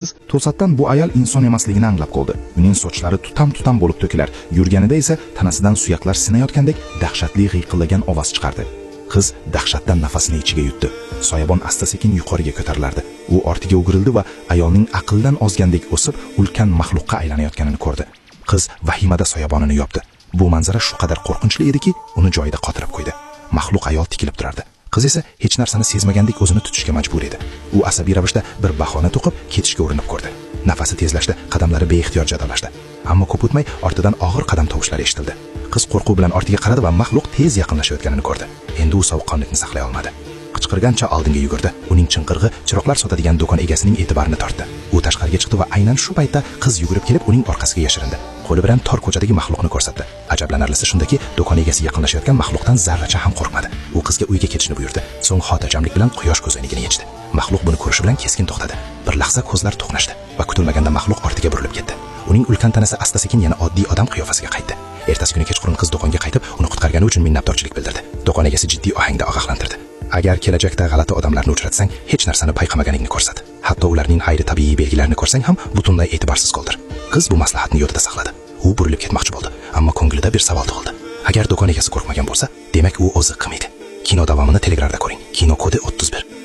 To'satdan bu ayol inson emasligini anglab qoldi. Uning sochlari tutam-tutam bo'lib to'kilar, yurganida esa tanasidan suyaqlar sinayotgandek dahshatli g'iyqillagan ovoz chiqardi. Qiz dahshatdan nafasini ichiga yutdi. Soyabon asta-sekin yuqoriga ko'tarilardi. U ortiga o'girildi va ayolning aqldan ozgandek o'sib, ulkan maxluqqa aylanayotganini ko'rdi. Qiz vahimada soyabonini yopdi. Bu manzara shu qadar qo'rqinchli ediki, uni joyida qotirib qo'ydi. Maxluq ayol tikilib turardi. Qiz esa hech narsani sezmagandek o'zini tutishga majbur edi. U asabiy ravishda bir bahona to'qib ketishga urinib ko'rdi. Nafasi tezlashdi, qadamlari beixtiyor jadallashdi. Ammo ko'p o'tmay ortidan og'ir qadam tovushlari eshitildi. Qiz qo'rquv bilan ortiga qaradi va maxluq tez yaqinlashayotganini ko'rdi. Endi u sovuqqonlikni saqlay olmadi. Qichqirgancha oldinga yugurdi. Uning chinqirg'i chiroqlar sotadigan do'kon egasining e'tiborini tortdi. U tashqariga chiqdi va aynan shu paytda qiz yugurib kelib uning orqasiga yashirindi. Qo'li bilan tor ko'chadagi maxluqni ko'rsatdi. Ajablanarlisi shundaki, do'kon egasi yaqinlashayotgan maxluqdan zarracha ham qo'rqmadi. U qizga uyga ketishni buyurdi. So'ng xotirjamlik bilan quyosh ko'zoynigini yechdi. Maxluq buni ko'rishi bilan keskin to'xtadi. Bir lahza ko'zlar to'qnashdi va kutilmaganda maxluq ortiga burilib ketdi. Uning ulkan tanasi asta-sekin yana oddiy odam qiyofasiga qaytdi. Ertasi kuni kechqurun qiz do'konga qaytib, uni qutqargani uchun minnatdorchilik bildirdi. Do'kon egasi jiddiy ohangda ogohlantirdi. Agar kelajakda g'alati odamlarni uchratsang, hech narsani payqamaganingni ko'rsat. Hatto ularning g'ayri-tabiiy belgilarini ko'rsang ham butunlay e'tiborsiz qoldir. Qiz bu maslahatni yodida saqladi. U burilib ketmoqchi bo'ldi, ammo ko'nglida bir savol tug'ildi. Agar do'kon egasi qo'rqmagan bo'lsa, demak u o'zi qim edi. Kino davomini Telegramda ko'ring. Kino kodi 31.